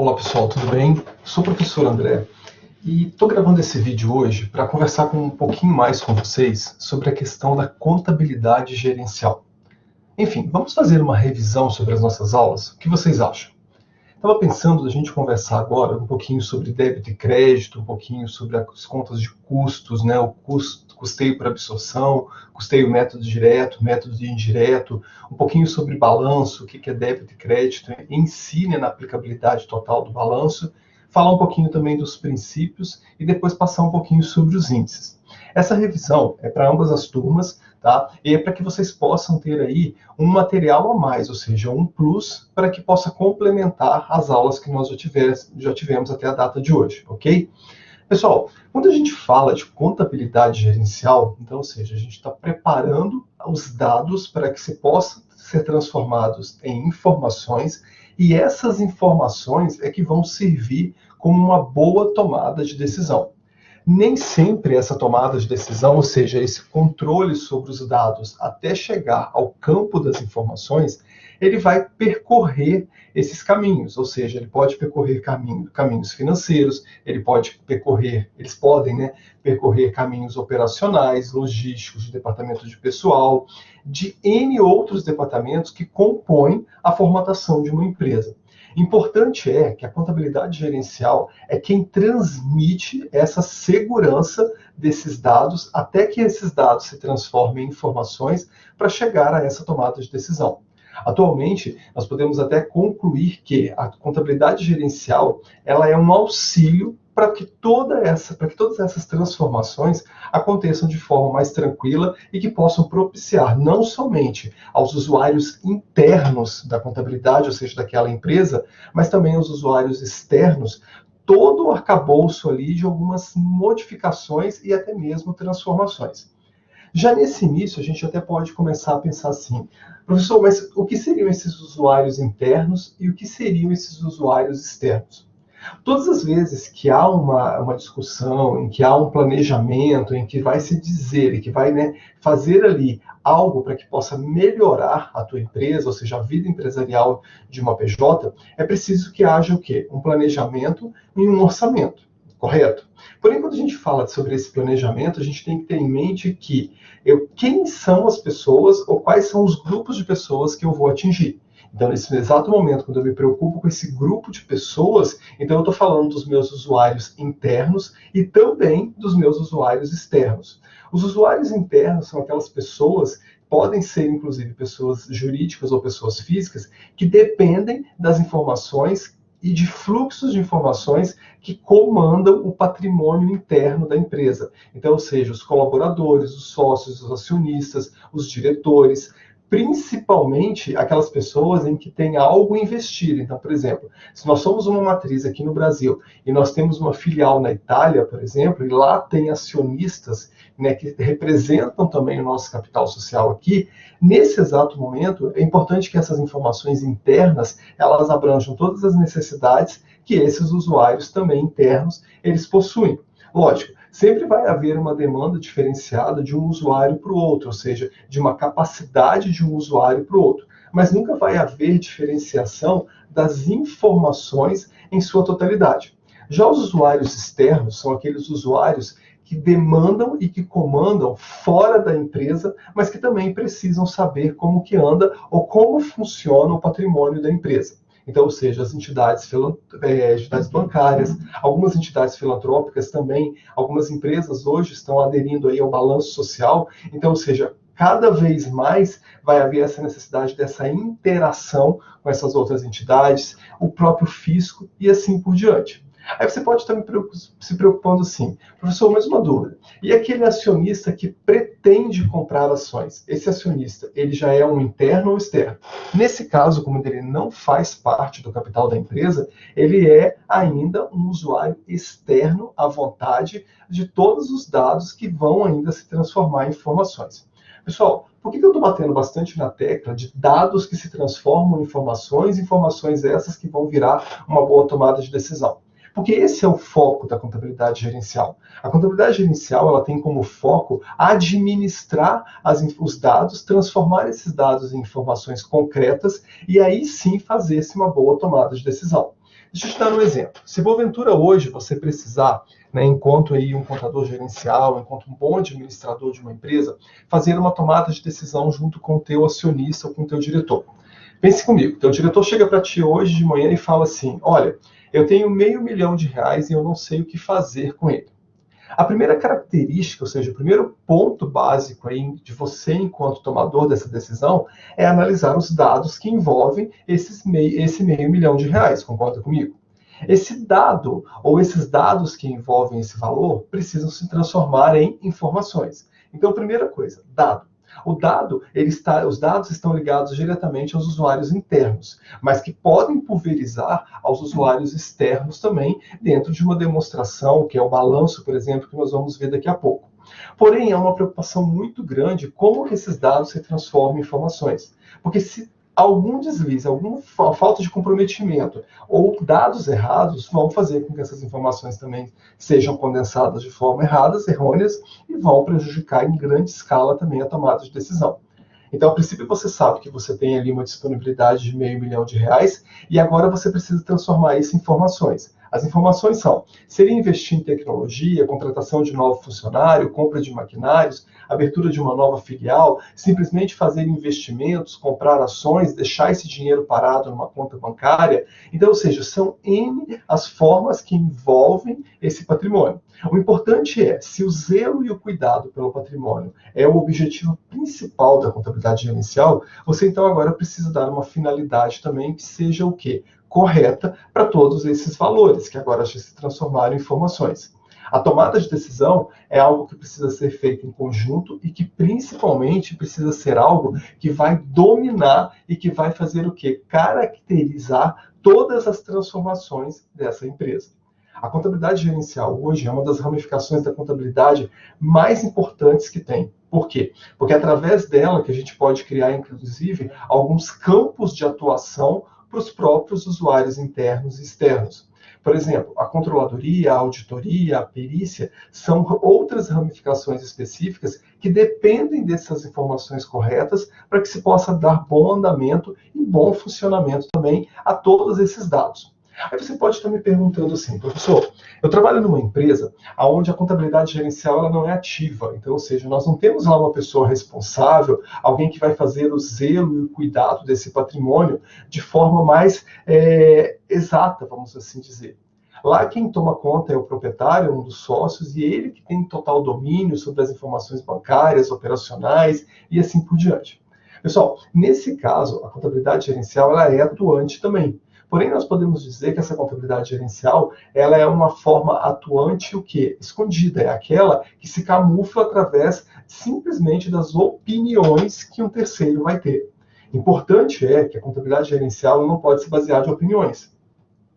Olá pessoal, tudo bem? Sou o professor André e estou gravando esse vídeo hoje para conversar um pouquinho mais com vocês sobre a questão da contabilidade gerencial. Enfim, vamos fazer uma revisão sobre as nossas aulas? O que vocês acham? Estava pensando da gente conversar agora um pouquinho sobre débito e crédito, um pouquinho sobre as contas de custos, né? O custeio por absorção, custeio método direto, método indireto, um pouquinho sobre balanço, o que é débito e crédito em si, né, na aplicabilidade total do balanço, falar um pouquinho também dos princípios e depois passar um pouquinho sobre os índices. Essa revisão é para ambas as turmas, tá? E é para que vocês possam ter aí um material a mais, ou seja, um plus para que possa complementar as aulas que nós já tivemos até a data de hoje, ok? Pessoal, quando a gente fala de contabilidade gerencial, então, ou seja, a gente está preparando os dados para que se possam ser transformados em informações e essas informações é que vão servir como uma boa tomada de decisão. Nem sempre essa tomada de decisão, ou seja, esse controle sobre os dados até chegar ao campo das informações, ele vai percorrer esses caminhos, ou seja, ele pode percorrer caminhos financeiros, eles podem, né, percorrer caminhos operacionais, logísticos, de departamento de pessoal, de N outros departamentos que compõem a formatação de uma empresa. Importante é que a contabilidade gerencial é quem transmite essa segurança desses dados até que esses dados se transformem em informações para chegar a essa tomada de decisão. Atualmente, nós podemos até concluir que a contabilidade gerencial ela é um auxílio para que todas essas transformações aconteçam de forma mais tranquila e que possam propiciar não somente aos usuários internos da contabilidade, ou seja, daquela empresa, mas também aos usuários externos, todo o arcabouço ali de algumas modificações e até mesmo transformações. Já nesse início, a gente até pode começar a pensar assim, professor, mas o que seriam esses usuários internos e o que seriam esses usuários externos? Todas as vezes que há uma discussão, em que há um planejamento, em que vai se dizer e que vai, né, fazer ali algo para que possa melhorar a tua empresa, ou seja, a vida empresarial de uma PJ, é preciso que haja o quê? Um planejamento e um orçamento, correto? Porém, quando a gente fala sobre esse planejamento, a gente tem que ter em mente que quem são as pessoas ou quais são os grupos de pessoas que eu vou atingir. Então, nesse exato momento, quando eu me preocupo com esse grupo de pessoas, então eu estou falando dos meus usuários internos e também dos meus usuários externos. Os usuários internos são aquelas pessoas, podem ser inclusive pessoas jurídicas ou pessoas físicas, que dependem das informações e de fluxos de informações que comandam o patrimônio interno da empresa. Então, ou seja, os colaboradores, os sócios, os acionistas, os diretores, principalmente aquelas pessoas em que tem algo investido. Então, por exemplo, se nós somos uma matriz aqui no Brasil e nós temos uma filial na Itália, por exemplo, e lá tem acionistas, né, que representam também o nosso capital social aqui, nesse exato momento é importante que essas informações internas elas abranjam todas as necessidades que esses usuários também internos eles possuem. Lógico, sempre vai haver uma demanda diferenciada de um usuário para o outro, ou seja, de uma capacidade de um usuário para o outro. Mas nunca vai haver diferenciação das informações em sua totalidade. Já os usuários externos são aqueles usuários que demandam e que comandam fora da empresa, mas que também precisam saber como que anda ou como funciona o patrimônio da empresa. Então, ou seja, as entidades bancárias, algumas entidades filantrópicas também, algumas empresas hoje estão aderindo aí ao balanço social. Então, ou seja, cada vez mais vai haver essa necessidade dessa interação com essas outras entidades, o próprio fisco e assim por diante. Aí você pode estar se preocupando assim, professor, mais uma dúvida. E aquele acionista que pretende comprar ações? Esse acionista, ele já é um interno ou externo? Nesse caso, como ele não faz parte do capital da empresa, ele é ainda um usuário externo à vontade de todos os dados que vão ainda se transformar em informações. Pessoal, por que eu estou batendo bastante na tecla de dados que se transformam em informações, informações essas que vão virar uma boa tomada de decisão? Porque esse é o foco da contabilidade gerencial. A contabilidade gerencial ela tem como foco administrar os dados, transformar esses dados em informações concretas e aí sim fazer-se uma boa tomada de decisão. Deixa eu te dar um exemplo. Se porventura hoje você precisar, enquanto aí um contador gerencial, enquanto um bom administrador de uma empresa, fazer uma tomada de decisão junto com o teu acionista ou com o teu diretor. Pense comigo, teu diretor chega para ti hoje de manhã e fala assim, olha, eu tenho R$ 500.000 e eu não sei o que fazer com ele. A primeira característica, ou seja, o primeiro ponto básico aí de você, enquanto tomador dessa decisão, é analisar os dados que envolvem esse R$ 500.000, concorda comigo? Esse dado, ou esses dados que envolvem esse valor, precisam se transformar em informações. Então, primeira coisa, dado. Os dados estão ligados diretamente aos usuários internos, mas que podem pulverizar aos usuários externos também, dentro de uma demonstração, que é o balanço, por exemplo, que nós vamos ver daqui a pouco. Porém, há uma preocupação muito grande como que esses dados se transformam em informações. Porque se algum deslize, alguma falta de comprometimento ou dados errados vão fazer com que essas informações também sejam condensadas de forma errôneas, e vão prejudicar em grande escala também a tomada de decisão. Então, a princípio, você sabe que você tem ali uma disponibilidade de R$ 500.000 e agora você precisa transformar isso em informações. As informações são: seria investir em tecnologia, contratação de novo funcionário, compra de maquinários, abertura de uma nova filial, simplesmente fazer investimentos, comprar ações, deixar esse dinheiro parado numa conta bancária? Então, ou seja, são N as formas que envolvem esse patrimônio. O importante é, se o zelo e o cuidado pelo patrimônio é o objetivo principal da contabilidade gerencial, você então agora precisa dar uma finalidade também que seja o quê? Correta para todos esses valores, que agora já se transformaram em informações. A tomada de decisão é algo que precisa ser feito em conjunto e que principalmente precisa ser algo que vai dominar e que vai fazer o quê? Caracterizar todas as transformações dessa empresa. A contabilidade gerencial hoje é uma das ramificações da contabilidade mais importantes que tem. Por quê? Porque é através dela que a gente pode criar, inclusive, alguns campos de atuação para os próprios usuários internos e externos. Por exemplo, a controladoria, a auditoria, a perícia são outras ramificações específicas que dependem dessas informações corretas para que se possa dar bom andamento e bom funcionamento também a todos esses dados. Aí você pode estar me perguntando assim, professor, eu trabalho numa empresa onde a contabilidade gerencial ela não é ativa, então, ou seja, nós não temos lá uma pessoa responsável, alguém que vai fazer o zelo e o cuidado desse patrimônio de forma mais exata, vamos assim dizer. Lá quem toma conta é o proprietário, um dos sócios, e ele que tem total domínio sobre as informações bancárias, operacionais e assim por diante. Pessoal, nesse caso, a contabilidade gerencial ela é atuante também. Porém, nós podemos dizer que essa contabilidade gerencial ela é uma forma atuante o quê? Escondida. É aquela que se camufla através simplesmente das opiniões que um terceiro vai ter. Importante é que a contabilidade gerencial não pode se basear de opiniões.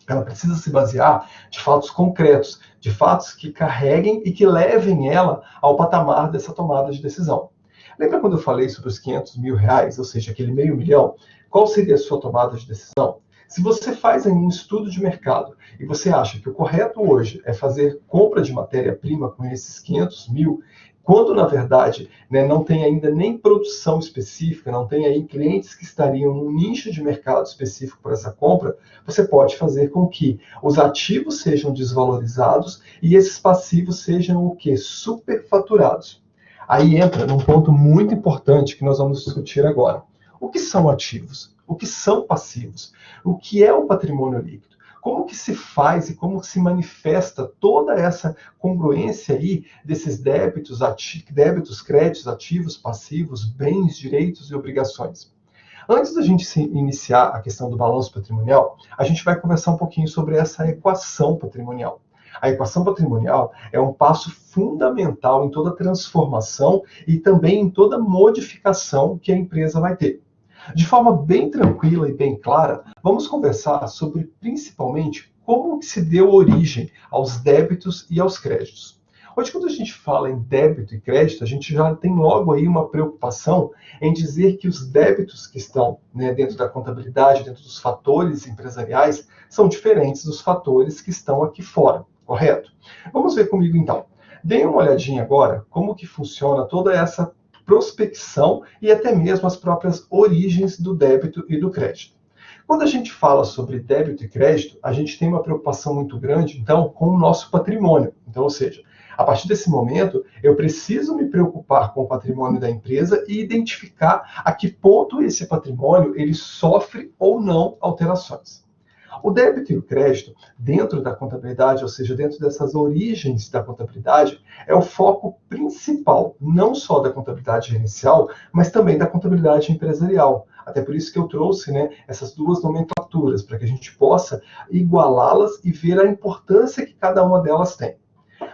Ela precisa se basear de fatos concretos, de fatos que carreguem e que levem ela ao patamar dessa tomada de decisão. Lembra quando eu falei sobre os R$ 500.000, ou seja, aquele R$ 500.000? Qual seria a sua tomada de decisão? Se você faz um estudo de mercado e você acha que o correto hoje é fazer compra de matéria-prima com esses 500 mil, quando na verdade não tem ainda nem produção específica, não tem aí clientes que estariam num nicho de mercado específico para essa compra, você pode fazer com que os ativos sejam desvalorizados e esses passivos sejam o quê? Superfaturados. Aí entra num ponto muito importante que nós vamos discutir agora. O que são ativos? O que são passivos? O que é o patrimônio líquido? Como que se faz e como se manifesta toda essa congruência aí desses débitos, créditos, ativos, passivos, bens, direitos e obrigações? Antes da gente iniciar a questão do balanço patrimonial, a gente vai conversar um pouquinho sobre essa equação patrimonial. A equação patrimonial é um passo fundamental em toda transformação e também em toda modificação que a empresa vai ter. De forma bem tranquila e bem clara, vamos conversar sobre principalmente como se deu origem aos débitos e aos créditos. Hoje, quando a gente fala em débito e crédito, a gente já tem logo aí uma preocupação em dizer que os débitos que estão dentro da contabilidade, dentro dos fatores empresariais, são diferentes dos fatores que estão aqui fora, correto? Vamos ver comigo então. Deem uma olhadinha agora como que funciona toda essa prospecção e até mesmo as próprias origens do débito e do crédito. Quando a gente fala sobre débito e crédito, a gente tem uma preocupação muito grande, então, com o nosso patrimônio. Então, ou seja, a partir desse momento, eu preciso me preocupar com o patrimônio da empresa e identificar a que ponto esse patrimônio ele sofre ou não alterações. O débito e o crédito, dentro da contabilidade, ou seja, dentro dessas origens da contabilidade, é o foco principal, não só da contabilidade gerencial, mas também da contabilidade empresarial. Até por isso que eu trouxe, essas duas nomenclaturas, para que a gente possa igualá-las e ver a importância que cada uma delas tem.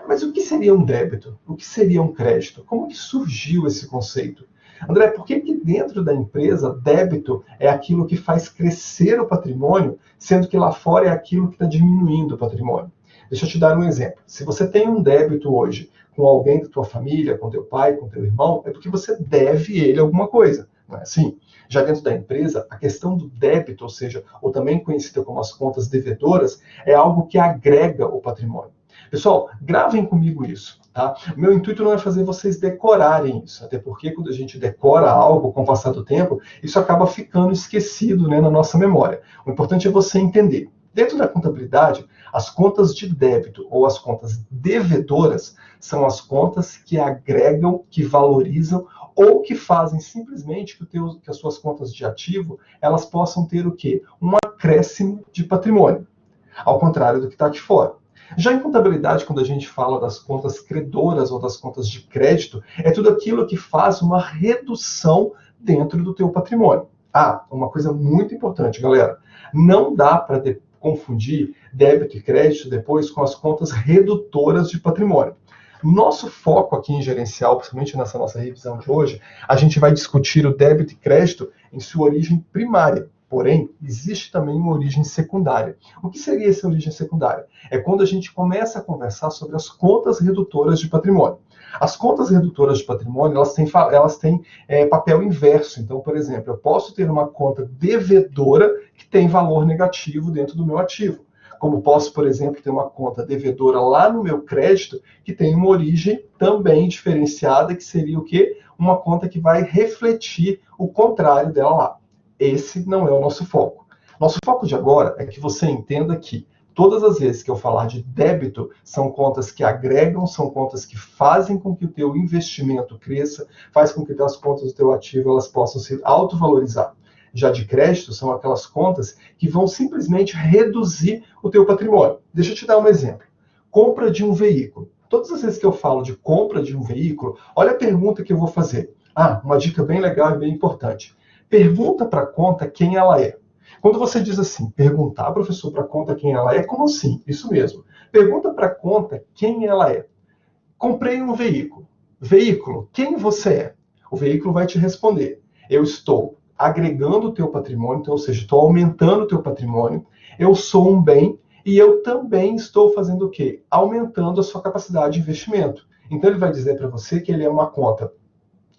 Mas o que seria um débito? O que seria um crédito? Como que surgiu esse conceito? André, por que dentro da empresa débito é aquilo que faz crescer o patrimônio, sendo que lá fora é aquilo que está diminuindo o patrimônio? Deixa eu te dar um exemplo. Se você tem um débito hoje com alguém da tua família, com teu pai, com teu irmão, é porque você deve ele alguma coisa, não é assim? Já dentro da empresa, a questão do débito, ou seja, ou também conhecida como as contas devedoras, é algo que agrega o patrimônio. Pessoal, gravem comigo isso, tá? Meu intuito não é fazer vocês decorarem isso, até porque quando a gente decora algo com o passar do tempo, isso acaba ficando esquecido, na nossa memória. O importante é você entender. Dentro da contabilidade, as contas de débito ou as contas devedoras são as contas que agregam, que valorizam ou que fazem simplesmente que as suas contas de ativo elas possam ter o quê? Um acréscimo de patrimônio, ao contrário do que está aqui fora. Já em contabilidade, quando a gente fala das contas credoras ou das contas de crédito, é tudo aquilo que faz uma redução dentro do teu patrimônio. Ah, uma coisa muito importante, galera. Não dá para confundir débito e crédito depois com as contas redutoras de patrimônio. Nosso foco aqui em gerencial, principalmente nessa nossa revisão de hoje, a gente vai discutir o débito e crédito em sua origem primária. Porém, existe também uma origem secundária. O que seria essa origem secundária? É quando a gente começa a conversar sobre as contas redutoras de patrimônio. As contas redutoras de patrimônio, elas têm papel inverso. Então, por exemplo, eu posso ter uma conta devedora que tem valor negativo dentro do meu ativo. Como posso, por exemplo, ter uma conta devedora lá no meu crédito que tem uma origem também diferenciada, que seria o quê? Uma conta que vai refletir o contrário dela lá. Esse não é o nosso foco. Nosso foco de agora é que você entenda que todas as vezes que eu falar de débito, são contas que agregam, são contas que fazem com que o teu investimento cresça, faz com que as contas do teu ativo elas possam se autovalorizar. Já de crédito, são aquelas contas que vão simplesmente reduzir o teu patrimônio. Deixa eu te dar um exemplo. Compra de um veículo. Todas as vezes que eu falo de compra de um veículo, olha a pergunta que eu vou fazer. Ah, uma dica bem legal e bem importante. Pergunta para a conta quem ela é. Quando você diz assim, perguntar, professor, para a conta quem ela é, como assim? Isso mesmo. Pergunta para a conta quem ela é. Comprei um veículo. Veículo, quem você é? O veículo vai te responder. Eu estou agregando o teu patrimônio, então, ou seja, estou aumentando o teu patrimônio. Eu sou um bem e eu também estou fazendo o quê? Aumentando a sua capacidade de investimento. Então, ele vai dizer para você que ele é uma conta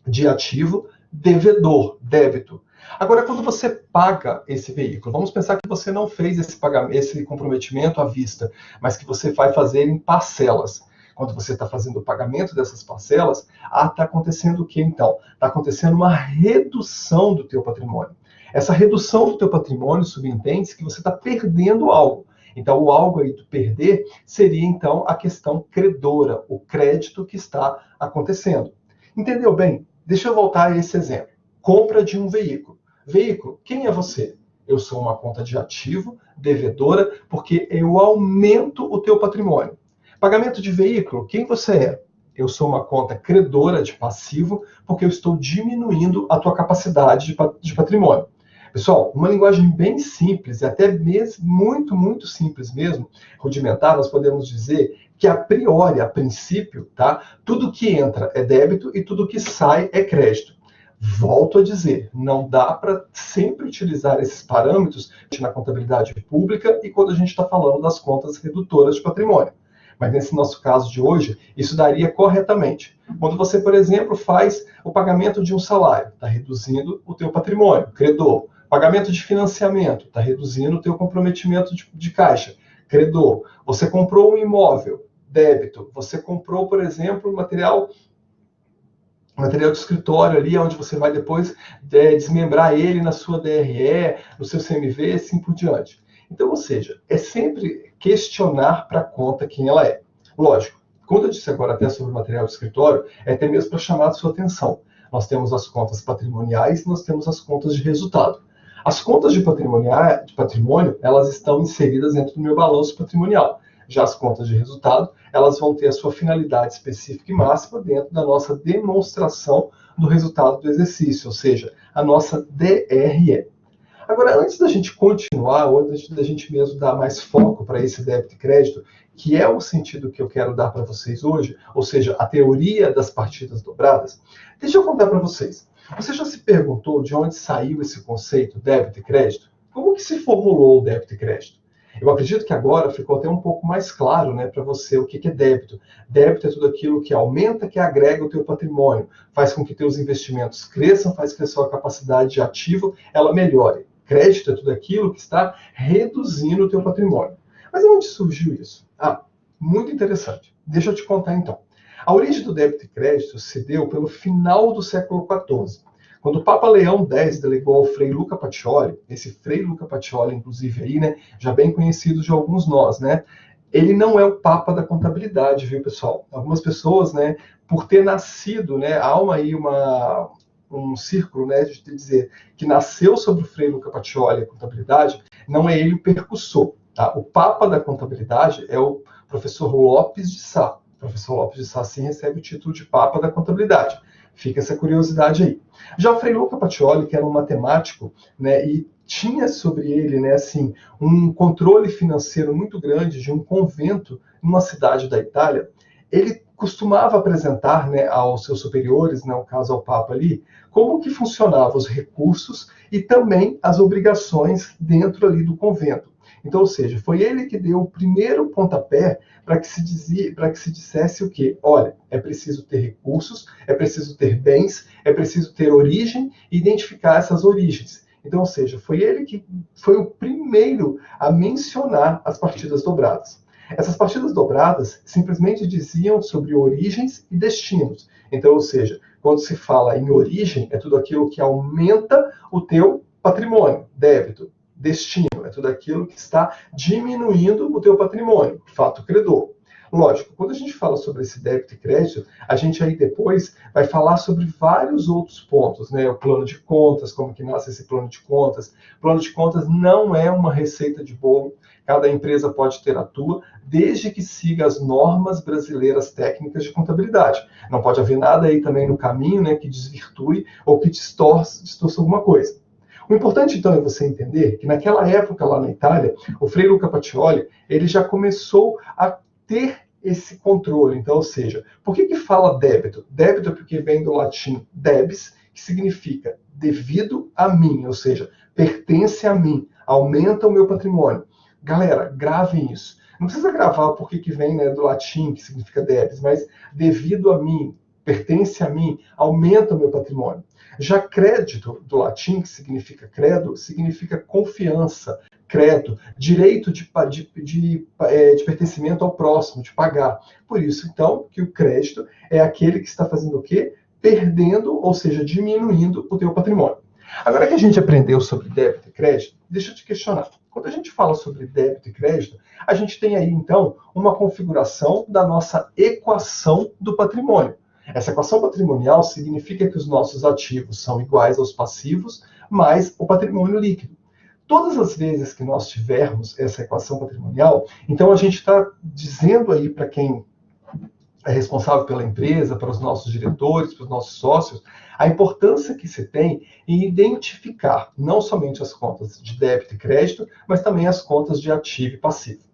de ativo devedor, débito. Agora, quando você paga esse veículo, vamos pensar que você não fez esse pagamento, esse comprometimento à vista, mas que você vai fazer em parcelas. Quando você está fazendo o pagamento dessas parcelas, está acontecendo o que então? Está acontecendo uma redução do teu patrimônio. Essa redução do teu patrimônio subentende que você está perdendo algo. Então, o algo aí do perder seria, então, a questão credora, o crédito que está acontecendo. Entendeu bem? Deixa eu voltar a esse exemplo. Compra de um veículo. Veículo, quem é você? Eu sou uma conta de ativo, devedora, porque eu aumento o teu patrimônio. Pagamento de veículo, quem você é? Eu sou uma conta credora de passivo, porque eu estou diminuindo a tua capacidade de patrimônio. Pessoal, uma linguagem bem simples, e até mesmo muito simples mesmo, rudimentar, nós podemos dizer que a priori, a princípio, tá? Tudo que entra é débito e tudo que sai é crédito. Volto a dizer, não dá para sempre utilizar esses parâmetros na contabilidade pública e quando a gente está falando das contas redutoras de patrimônio. Mas nesse nosso caso de hoje, isso daria corretamente. Quando você, por exemplo, faz o pagamento de um salário, está reduzindo o teu patrimônio, credor. Pagamento de financiamento, está reduzindo o teu comprometimento de caixa, credor. Você comprou um imóvel, débito. Você comprou, por exemplo, material material de escritório ali, onde você vai depois desmembrar ele na sua DRE, no seu CMV, assim por diante. Então, ou seja, é sempre questionar para a conta quem ela é. Lógico, quando eu disse agora até sobre o material de escritório, é até mesmo para chamar a sua atenção. Nós temos as contas patrimoniais, nós temos as contas de resultado. As contas de patrimônio, elas estão inseridas dentro do meu balanço patrimonial. Já as contas de resultado, elas vão ter a sua finalidade específica e máxima dentro da nossa demonstração do resultado do exercício, ou seja, a nossa DRE. Agora, antes da gente continuar, ou antes da gente mesmo dar mais foco para esse débito e crédito, que é o sentido que eu quero dar para vocês hoje, ou seja, a teoria das partidas dobradas, deixa eu contar para vocês. Você já se perguntou de onde saiu esse conceito débito e crédito? Como que se formulou o débito e crédito? Eu acredito que agora ficou até um pouco mais claro, né, para você o que é débito. Débito é tudo aquilo que aumenta, que agrega o teu patrimônio, faz com que teus investimentos cresçam, faz com que a sua capacidade de ativo ela melhore. Crédito é tudo aquilo que está reduzindo o teu patrimônio. Mas onde surgiu isso? Muito interessante. Deixa eu te contar então. A origem do débito e crédito se deu pelo final do século XIV, quando o Papa Leão X delegou ao Frei Luca Pacioli, esse Frei Luca Pacioli, inclusive aí, né, já bem conhecido de alguns nós, né? Ele não é o Papa da contabilidade, viu, pessoal? Algumas pessoas, né, por ter nascido, né, há um círculo, né, de dizer que nasceu sobre o Frei Luca Pacioli a contabilidade, não é ele o percussor, tá? O Papa da contabilidade é o professor Lopes de Sá. O professor Lopes de Sá, sim, recebe o título de Papa da contabilidade. Fica essa curiosidade aí. Já o Frei Luca Pacioli, que era um matemático, né, e tinha sobre ele, né, assim, um controle financeiro muito grande de um convento numa cidade da Itália, ele costumava apresentar, né, aos seus superiores, no caso ao Papa ali, como que funcionavam os recursos e também as obrigações dentro ali do convento. Então, ou seja, foi ele que deu o primeiro pontapé para que se dissesse o quê? Olha, é preciso ter recursos, é preciso ter bens, é preciso ter origem e identificar essas origens. Então, ou seja, foi ele que foi o primeiro a mencionar as partidas dobradas. Essas partidas dobradas simplesmente diziam sobre origens e destinos. Então, ou seja, quando se fala em origem, é tudo aquilo que aumenta o teu patrimônio, débito. Destino é tudo aquilo que está diminuindo o teu patrimônio, fato credor. Lógico, quando a gente fala sobre esse débito e crédito, a gente aí depois vai falar sobre vários outros pontos, né? O plano de contas, como que nasce esse plano de contas. O plano de contas não é uma receita de bolo, cada empresa pode ter a tua, desde que siga as normas brasileiras técnicas de contabilidade. Não pode haver nada aí também no caminho, né, que desvirtue ou que distorça alguma coisa. O importante, então, é você entender que naquela época, lá na Itália, o Frei Luca Pacioli, ele já começou a ter esse controle. Então, ou seja, por que fala débito? Débito é porque vem do latim debis, que significa devido a mim, ou seja, pertence a mim, aumenta o meu patrimônio. Galera, gravem isso. Não precisa gravar porque que vem, né, do latim, que significa debis, mas devido a mim, pertence a mim, aumenta o meu patrimônio. Já crédito, do latim, que significa credo, significa confiança, credo, direito de pertencimento ao próximo, de pagar. Por isso, então, que o crédito é aquele que está fazendo o quê? Perdendo, ou seja, diminuindo o teu patrimônio. Agora que a gente aprendeu sobre débito e crédito, deixa eu te questionar. Quando a gente fala sobre débito e crédito, a gente tem aí, então, uma configuração da nossa equação do patrimônio. Essa equação patrimonial significa que os nossos ativos são iguais aos passivos, mais o patrimônio líquido. Todas as vezes que nós tivermos essa equação patrimonial, então a gente está dizendo aí para quem é responsável pela empresa, para os nossos diretores, para os nossos sócios, a importância que se tem em identificar não somente as contas de débito e crédito, mas também as contas de ativo e passivo.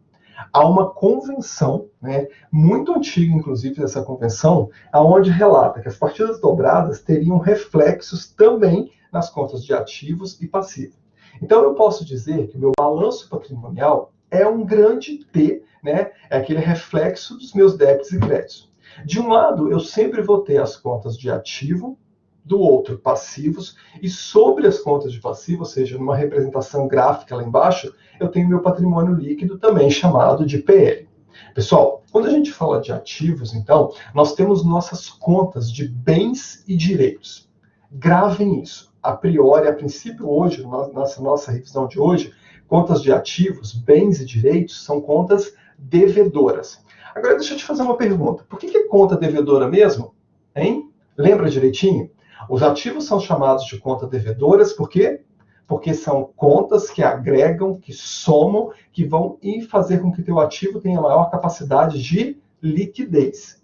Há uma convenção, né, muito antiga, inclusive, dessa convenção, onde relata que as partidas dobradas teriam reflexos também nas contas de ativos e passivos. Então, eu posso dizer que o meu balanço patrimonial é um grande T, né, é aquele reflexo dos meus débitos e créditos. De um lado, eu sempre vou ter as contas de ativo, do outro, passivos, e sobre as contas de passivo, ou seja, numa representação gráfica lá embaixo, eu tenho meu patrimônio líquido, também chamado de PL. Pessoal, quando a gente fala de ativos, então, nós temos nossas contas de bens e direitos. Gravem isso. A priori, a princípio, hoje, nossa revisão de hoje, contas de ativos, bens e direitos são contas devedoras. Agora, deixa eu te fazer uma pergunta. Por que é conta devedora mesmo? Hein? Lembra direitinho? Os ativos são chamados de contas devedoras por quê? Porque são contas que agregam, que somam, que vão fazer com que o teu ativo tenha maior capacidade de liquidez.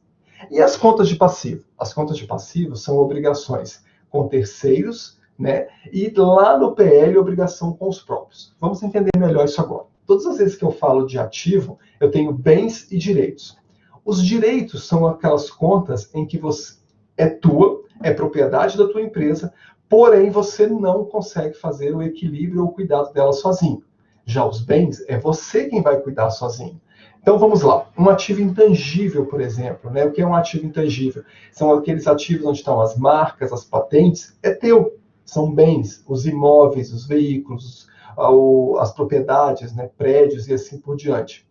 E as contas de passivo? As contas de passivo são obrigações com terceiros, né? E lá no PL, obrigação com os próprios. Vamos entender melhor isso agora. Todas as vezes que eu falo de ativo, eu tenho bens e direitos. Os direitos são aquelas contas em que você é tua, é propriedade da tua empresa, porém você não consegue fazer o equilíbrio ou o cuidado dela sozinho. Já os bens, é você quem vai cuidar sozinho. Então vamos lá, um ativo intangível, por exemplo, né? O que é um ativo intangível? São aqueles ativos onde estão as marcas, as patentes, é teu. São bens, os imóveis, os veículos, as propriedades, né? Prédios e assim por diante.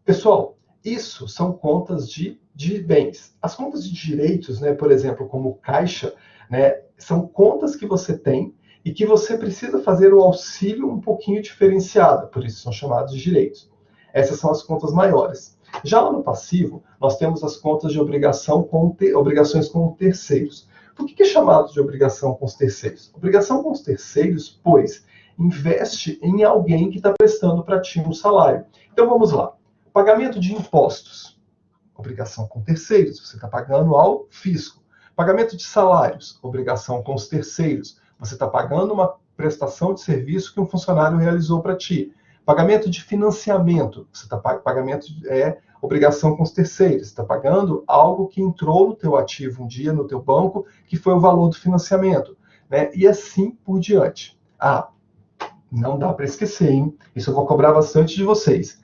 Pessoal, isso são contas de bens. As contas de direitos, né? Por exemplo, como caixa, né? São contas que você tem e que você precisa fazer o auxílio um pouquinho diferenciado, por isso são chamados de direitos. Essas são as contas maiores. Já lá no passivo, nós temos as contas de obrigações com terceiros. Por que é chamado de obrigação com os terceiros? Obrigação com os terceiros, pois investe em alguém que está prestando para ti um salário. Então vamos lá. Pagamento de impostos. Obrigação com terceiros. Você está pagando ao fisco. Pagamento de salários. Obrigação com os terceiros. Você está pagando uma prestação de serviço que um funcionário realizou para ti. Pagamento de financiamento, pagamento é obrigação com os terceiros, você está pagando algo que entrou no teu ativo um dia, no teu banco, que foi o valor do financiamento, né? E assim por diante. Não dá para esquecer, hein? Isso eu vou cobrar bastante de vocês.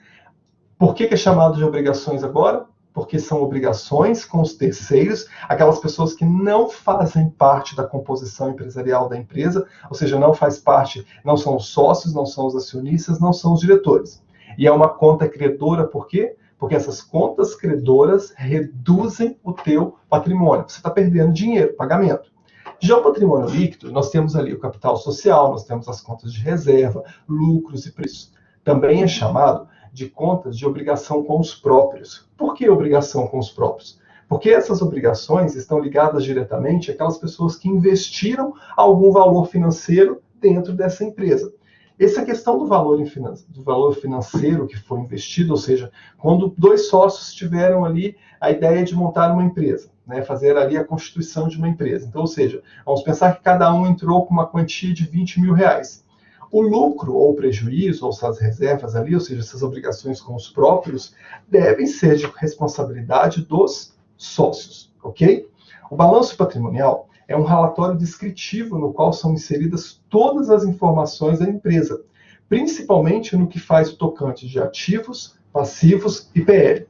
Por que é chamado de obrigações agora? Porque são obrigações com os terceiros, aquelas pessoas que não fazem parte da composição empresarial da empresa, ou seja, não faz parte, não são os sócios, não são os acionistas, não são os diretores. E é uma conta credora, por quê? Porque essas contas credoras reduzem o teu patrimônio. Você está perdendo dinheiro, pagamento. Já o patrimônio líquido, nós temos ali o capital social, nós temos as contas de reserva, lucros e preços. Também é chamado de contas de obrigação com os próprios. Por que obrigação com os próprios? Porque essas obrigações estão ligadas diretamente àquelas pessoas que investiram algum valor financeiro dentro dessa empresa. Essa questão do valor financeiro que foi investido, ou seja, quando dois sócios tiveram ali a ideia de montar uma empresa, né, fazer ali a constituição de uma empresa. Então, ou seja, vamos pensar que cada um entrou com uma quantia de 20 mil reais. O lucro ou prejuízo, ou essas reservas ali, ou seja, essas obrigações com os próprios, devem ser de responsabilidade dos sócios, ok? O balanço patrimonial é um relatório descritivo no qual são inseridas todas as informações da empresa, principalmente no que faz o tocante de ativos, passivos e PL.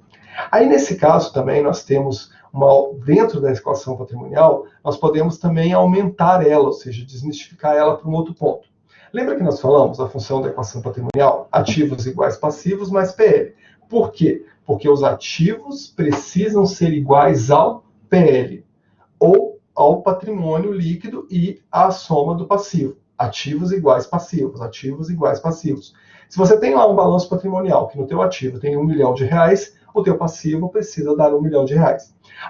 Aí, nesse caso, também nós temos, dentro da equação patrimonial, nós podemos também aumentar ela, ou seja, desmistificar ela para um outro ponto. Lembra que nós falamos da função da equação patrimonial? Ativos iguais passivos mais PL. Por quê? Porque os ativos precisam ser iguais ao PL, ou ao patrimônio líquido e à soma do passivo. Ativos iguais passivos, ativos iguais passivos. Se você tem lá um balanço patrimonial que no teu ativo tem R$1 milhão, o teu passivo precisa dar R$1 milhão.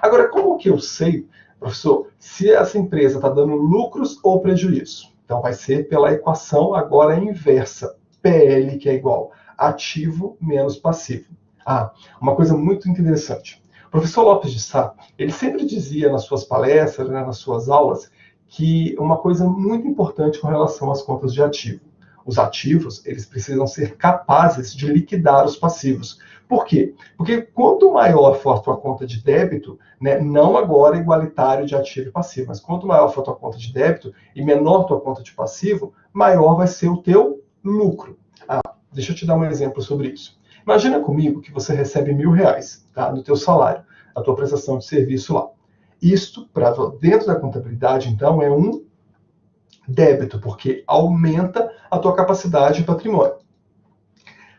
Agora, como que eu sei, professor, se essa empresa está dando lucros ou prejuízo? Então, vai ser pela equação agora inversa. PL, que é igual ativo menos passivo. Uma coisa muito interessante. O professor Lopes de Sá, ele sempre dizia nas suas palestras, né, nas suas aulas, que uma coisa muito importante com relação às contas de ativo. Os ativos, eles precisam ser capazes de liquidar os passivos. Por quê? Porque quanto maior for a tua conta de débito, né, não agora igualitário de ativo e passivo, mas quanto maior for a tua conta de débito e menor a tua conta de passivo, maior vai ser o teu lucro. Deixa eu te dar um exemplo sobre isso. Imagina comigo que você recebe R$1.000, tá, no teu salário, a tua prestação de serviço lá. Isto, dentro da contabilidade, então, é um débito, porque aumenta a tua capacidade de patrimônio.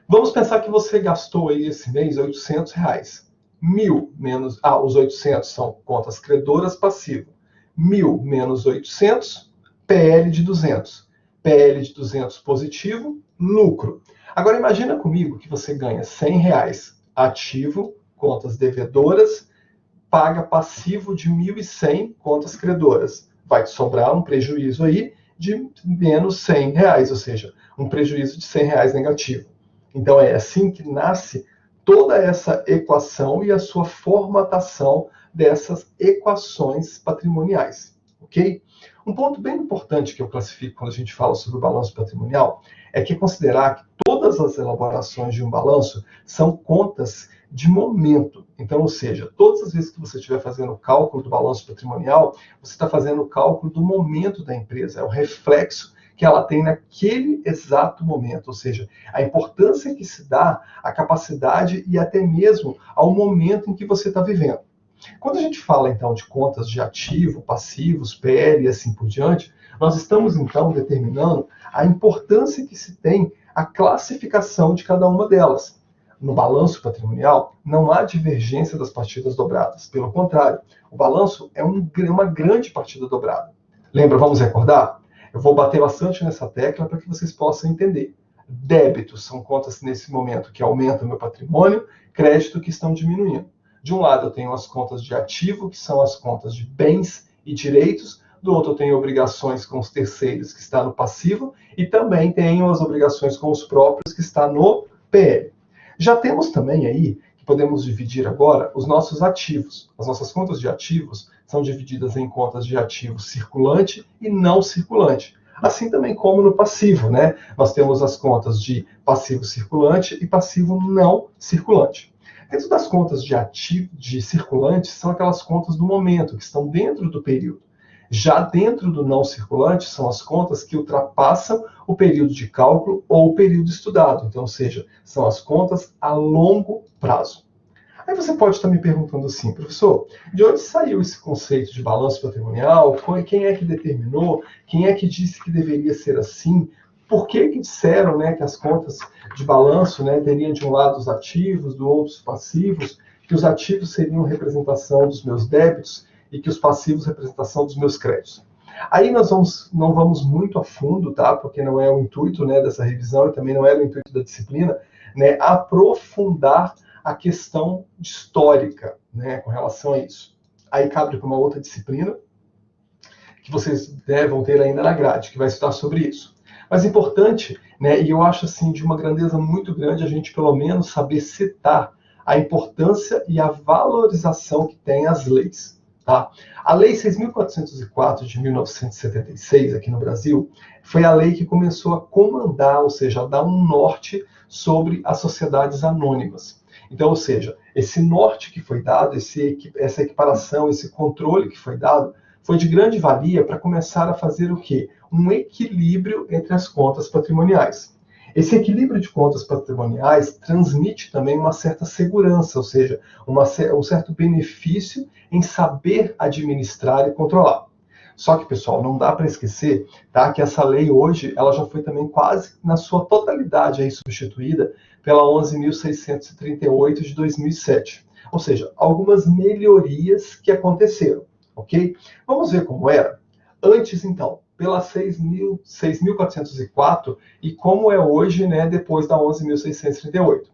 Vamos pensar que você gastou aí esse mês R$ 800. 1.000 menos... os 800 são contas credoras, passivo. 1.000 menos 800, PL de 200. PL de 200 positivo, lucro. Agora imagina comigo que você ganha R$ 100 ativo, contas devedoras, paga passivo de 1.100 contas credoras. Vai te sobrar um prejuízo aí de menos R$ 100, ou seja, um prejuízo de R$ 100 negativo. Então é assim que nasce toda essa equação e a sua formatação dessas equações patrimoniais, ok? Um ponto bem importante que eu classifico quando a gente fala sobre o balanço patrimonial é que considerar que todas as elaborações de um balanço são contas de momento. Então, ou seja, todas as vezes que você estiver fazendo o cálculo do balanço patrimonial, você está fazendo o cálculo do momento da empresa, é o reflexo que ela tem naquele exato momento, ou seja, a importância que se dá à capacidade e até mesmo ao momento em que você está vivendo. Quando a gente fala, então, de contas de ativo, passivos, PL e assim por diante, nós estamos, então, determinando a importância que se tem a classificação de cada uma delas. No balanço patrimonial, não há divergência das partidas dobradas. Pelo contrário, o balanço é uma grande partida dobrada. Lembra, vamos recordar? Eu vou bater bastante nessa tecla para que vocês possam entender. Débitos são contas nesse momento que aumentam o meu patrimônio, crédito que estão diminuindo. De um lado eu tenho as contas de ativo, que são as contas de bens e direitos, do outro eu tenho obrigações com os terceiros, que está no passivo, e também tenho as obrigações com os próprios, que está no PL. Já temos também aí, que podemos dividir agora, os nossos ativos. As nossas contas de ativos são divididas em contas de ativo circulante e não circulante. Assim também como no passivo, né? Nós temos as contas de passivo circulante e passivo não circulante. Dentro das contas de ativo, de circulante, são aquelas contas do momento, que estão dentro do período. Já dentro do não circulante, são as contas que ultrapassam o período de cálculo ou o período estudado. Então, ou seja, são as contas a longo prazo. Aí você pode estar me perguntando assim, professor, de onde saiu esse conceito de balanço patrimonial? Quem é que determinou? Quem é que disse que deveria ser assim? Por que disseram, né, que as contas de balanço, né, teriam de um lado os ativos, do outro os passivos, que os ativos seriam representação dos meus débitos e que os passivos representação dos meus créditos? Aí nós não vamos muito a fundo, tá? Porque não é o intuito, né, dessa revisão e também não é o intuito da disciplina, né, aprofundar a questão histórica, né, com relação a isso. Aí cabe para uma outra disciplina que vocês vão ter ainda na grade, que vai estudar sobre isso. Mas importante, né, e eu acho assim de uma grandeza muito grande a gente pelo menos saber citar a importância e a valorização que tem as leis. Tá? A Lei 6.404 de 1976, aqui no Brasil, foi a lei que começou a comandar, ou seja, a dar um norte sobre as sociedades anônimas. Então, ou seja, esse norte que foi dado, essa equiparação, esse controle que foi dado, foi de grande valia para começar a fazer o quê? Um equilíbrio entre as contas patrimoniais. Esse equilíbrio de contas patrimoniais transmite também uma certa segurança, ou seja, um certo benefício em saber administrar e controlar. Só que, pessoal, não dá para esquecer, tá, que essa lei hoje ela já foi também quase na sua totalidade aí substituída pela 11.638 de 2007. Ou seja, algumas melhorias que aconteceram, ok? Vamos ver como era? Antes, então, pela 6.404 e como é hoje, né, depois da 11.638.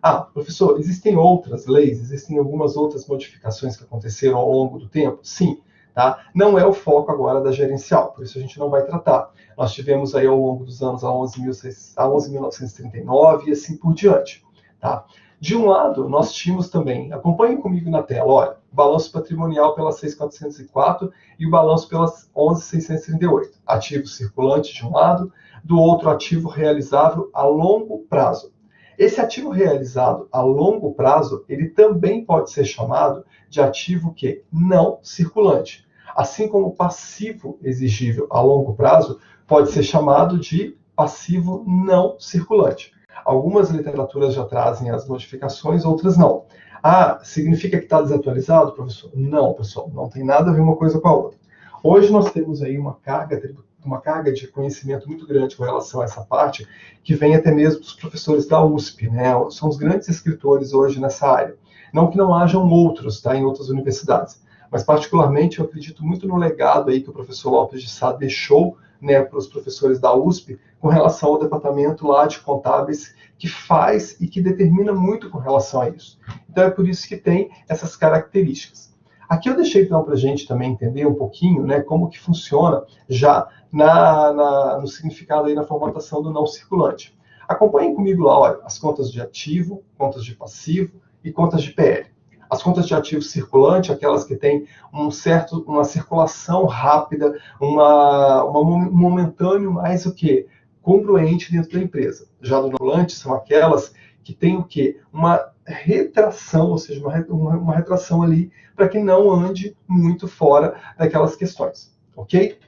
Ah, professor, existem outras leis, existem algumas outras modificações que aconteceram ao longo do tempo? Sim. Tá? Não é o foco agora da gerencial, por isso a gente não vai tratar. Nós tivemos aí ao longo dos anos a 11.939 e assim por diante. Tá? De um lado, nós tínhamos também, acompanhem comigo na tela, olha, o balanço patrimonial pela 6.404 e o balanço pelas 11.638. Ativo circulante de um lado, do outro ativo realizável a longo prazo. Esse ativo realizado a longo prazo, ele também pode ser chamado de ativo que não circulante. Assim como o passivo exigível a longo prazo pode ser chamado de passivo não circulante. Algumas literaturas já trazem as modificações, outras não. Ah, significa que está desatualizado, professor? Não, pessoal, não tem nada a ver uma coisa com a outra. Hoje nós temos aí uma carga uma carga de conhecimento muito grande com relação a essa parte, que vem até mesmo dos professores da USP, né? São os grandes escritores hoje nessa área. Não que não hajam outros, tá, em outras universidades, mas particularmente eu acredito muito no legado aí que o professor Lopes de Sá deixou, né, para os professores da USP com relação ao departamento lá de contábeis, que faz e que determina muito com relação a isso. Então é por isso que tem essas características. Aqui eu deixei então para a gente também entender um pouquinho, né, como que funciona já no significado aí na formatação do não circulante. Acompanhem comigo lá, olha, as contas de ativo, contas de passivo e contas de PL. As contas de ativo circulante, aquelas que têm uma circulação rápida, um momentâneo mais o quê? Congruente dentro da empresa. Já do volante são aquelas que têm o quê? Uma retração, ou seja, uma retração ali para que não ande muito fora daquelas questões. Ok?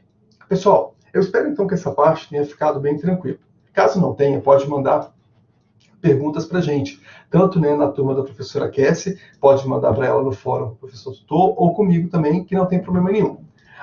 Pessoal, eu espero então que essa parte tenha ficado bem tranquila. Caso não tenha, pode mandar perguntas para a gente, tanto, né, na turma da professora Cassie, pode mandar para ela no fórum do professor tutor, ou comigo também, que não tem problema nenhum.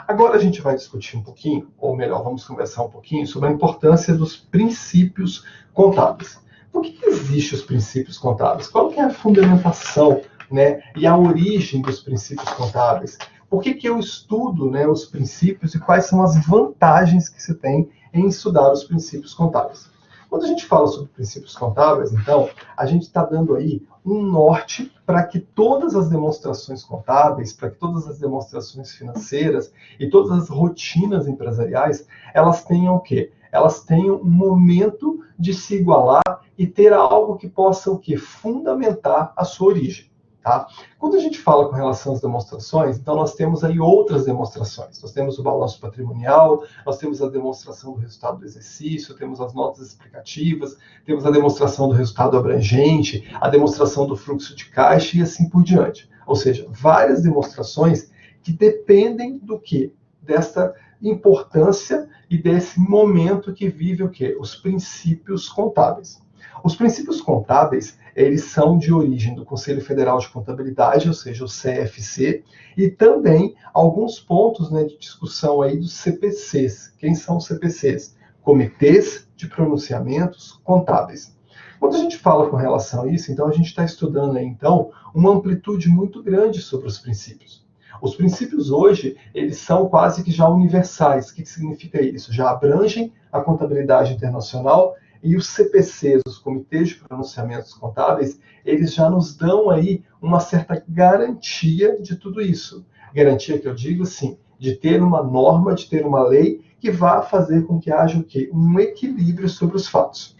Agora a gente vai discutir um pouquinho, ou melhor, vamos conversar um pouquinho sobre a importância dos princípios contábeis. Por que existem os princípios contábeis? Qual que é a fundamentação, né, e a origem dos princípios contábeis? Por que eu estudo, né, os princípios e quais são as vantagens que se tem em estudar os princípios contábeis? Quando a gente fala sobre princípios contábeis, então, a gente está dando aí um norte para que todas as demonstrações contábeis, para que todas as demonstrações financeiras e todas as rotinas empresariais, elas tenham o quê? Elas tenham um momento de se igualar e ter algo que possa o quê? Fundamentar a sua origem. Tá? Quando a gente fala com relação às demonstrações, então nós temos aí outras demonstrações. Nós temos o balanço patrimonial, nós temos a demonstração do resultado do exercício, temos as notas explicativas, temos a demonstração do resultado abrangente, a demonstração do fluxo de caixa e assim por diante. Ou seja, várias demonstrações que dependem do quê? Desta importância e desse momento que vive o quê? Os princípios contábeis. Os princípios contábeis, eles são de origem do Conselho Federal de Contabilidade, ou seja, o CFC, e também alguns pontos, né, de discussão aí dos CPCs. Quem são os CPCs? Comitês de Pronunciamentos Contábeis. Quando a gente fala com relação a isso, então a gente está estudando aí, então, uma amplitude muito grande sobre os princípios. Os princípios hoje, eles são quase que já universais. O que significa isso? Já abrangem a contabilidade internacional. E os CPCs, os Comitês de Pronunciamentos Contábeis, eles já nos dão aí uma certa garantia de tudo isso. Garantia que eu digo, assim, de ter uma norma, de ter uma lei que vá fazer com que haja o quê? Um equilíbrio sobre os fatos.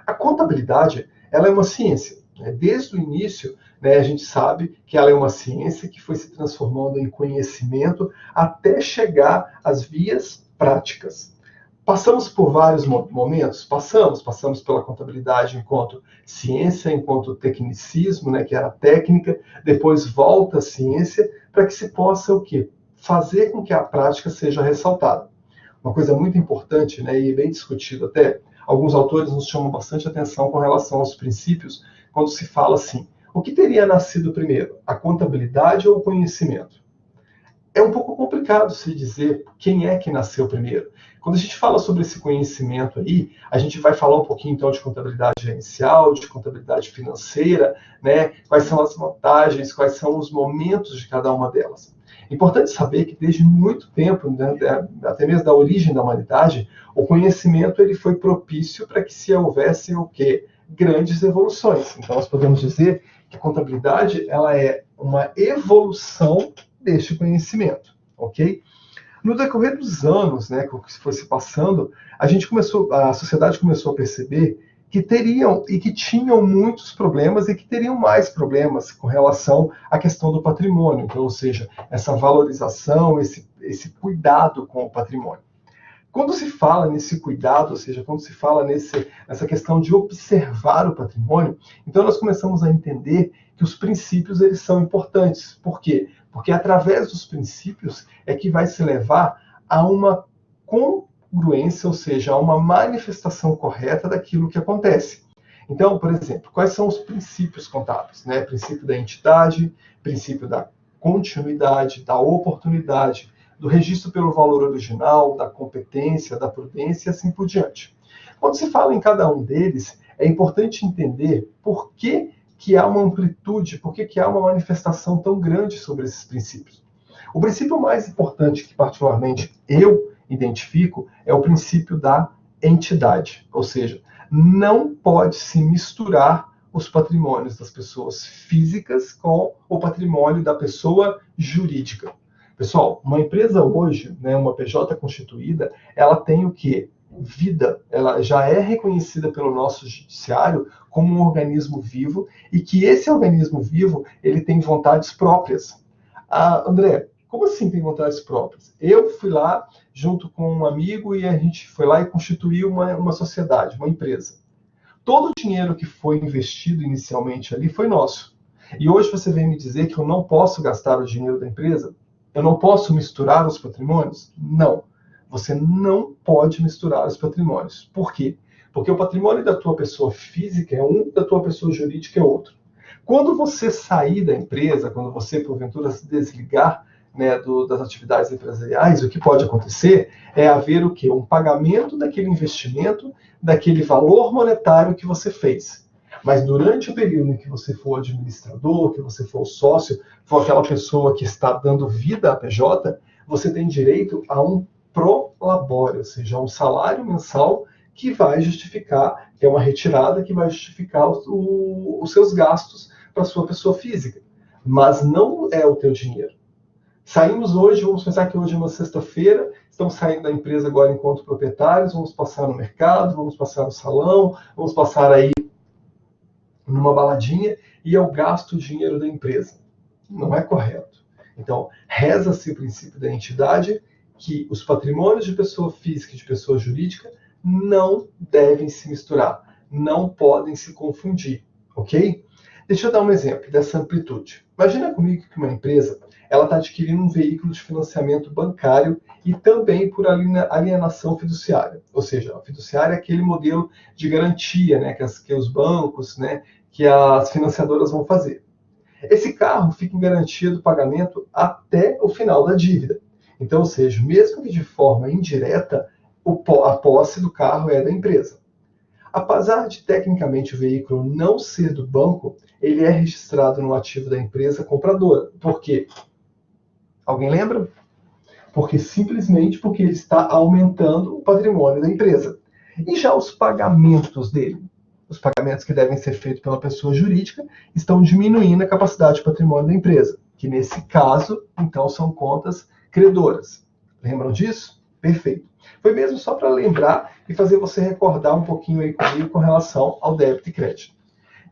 A contabilidade, ela é uma ciência. Né? Desde o início, né, a gente sabe que ela é uma ciência que foi se transformando em conhecimento até chegar às vias práticas. Passamos por vários momentos? Passamos pela contabilidade enquanto ciência, enquanto tecnicismo, né, que era técnica, depois volta a ciência, para que se possa o quê? Fazer com que a prática seja ressaltada. Uma coisa muito importante, né, e bem discutido até, alguns autores nos chamam bastante atenção com relação aos princípios, quando se fala assim, o que teria nascido primeiro, a contabilidade ou o conhecimento? É um pouco complicado se dizer quem é que nasceu primeiro. Quando a gente fala sobre esse conhecimento aí, a gente vai falar um pouquinho então de contabilidade gerencial, de contabilidade financeira, né? Quais são as vantagens, quais são os momentos de cada uma delas. Importante saber que desde muito tempo, né, até mesmo da origem da humanidade, o conhecimento ele foi propício para que se houvesse o quê? Grandes evoluções. Então nós podemos dizer que a contabilidade ela é uma evolução deste conhecimento, ok? No decorrer dos anos, né, que foi se passando, a sociedade começou a perceber que teriam e que tinham muitos problemas e que teriam mais problemas com relação à questão do patrimônio, então, ou seja, essa valorização, esse cuidado com o patrimônio. Quando se fala nesse cuidado, ou seja, quando se fala nessa questão de observar o patrimônio, então nós começamos a entender que os princípios eles são importantes. Por quê? Porque através dos princípios é que vai se levar a uma congruência, ou seja, a uma manifestação correta daquilo que acontece. Então, por exemplo, quais são os princípios contábeis? Princípio da entidade, princípio da continuidade, da oportunidade, do registro pelo valor original, da competência, da prudência e assim por diante. Quando se fala em cada um deles, é importante entender por que há uma amplitude, por que há uma manifestação tão grande sobre esses princípios. O princípio mais importante que particularmente eu identifico é o princípio da entidade, ou seja, não pode se misturar os patrimônios das pessoas físicas com o patrimônio da pessoa jurídica. Pessoal, uma empresa hoje, né, uma PJ constituída, ela tem o quê? Vida. Ela já é reconhecida pelo nosso judiciário como um organismo vivo e que esse organismo vivo ele tem vontades próprias. André, como assim tem vontades próprias? Eu fui lá junto com um amigo e a gente foi lá e constituiu uma sociedade, uma empresa. Todo o dinheiro que foi investido inicialmente ali foi nosso. E hoje você vem me dizer que eu não posso gastar o dinheiro da empresa? Eu não posso misturar os patrimônios? Não. Você não pode misturar os patrimônios. Por quê? Porque o patrimônio da tua pessoa física é um, da tua pessoa jurídica é outro. Quando você sair da empresa, quando você, porventura, se desligar, né, das atividades empresariais, o que pode acontecer é haver o quê? Um pagamento daquele investimento, daquele valor monetário que você fez. Mas durante o período em que você for administrador, que você for sócio, for aquela pessoa que está dando vida à PJ, você tem direito a um prolabore, ou seja, um salário mensal que vai justificar, que é uma retirada que vai justificar os seus gastos para a sua pessoa física. Mas não é o teu dinheiro. Saímos hoje, vamos pensar que hoje é uma sexta-feira, estamos saindo da empresa agora enquanto proprietários, vamos passar no mercado, vamos passar no salão, vamos passar aí numa baladinha e eu gasto o dinheiro da empresa. Não é correto. Então, reza-se o princípio da entidade, que os patrimônios de pessoa física e de pessoa jurídica não devem se misturar, não podem se confundir, ok? Deixa eu dar um exemplo dessa amplitude. Imagina comigo que uma empresa ela está adquirindo um veículo de financiamento bancário e também por alienação fiduciária. Ou seja, a fiduciária é aquele modelo de garantia, né, que os bancos, né, que as financiadoras vão fazer. Esse carro fica em garantia do pagamento até o final da dívida. Então, ou seja, mesmo que de forma indireta, a posse do carro é da empresa. Apesar de tecnicamente o veículo não ser do banco, ele é registrado no ativo da empresa compradora. Por quê? Alguém lembra? Simplesmente porque ele está aumentando o patrimônio da empresa. E já os pagamentos dele, os pagamentos que devem ser feitos pela pessoa jurídica, estão diminuindo a capacidade de patrimônio da empresa, que nesse caso, então, são contas credoras. Lembram disso? Perfeito. Foi mesmo só para lembrar e fazer você recordar um pouquinho aí comigo com relação ao débito e crédito.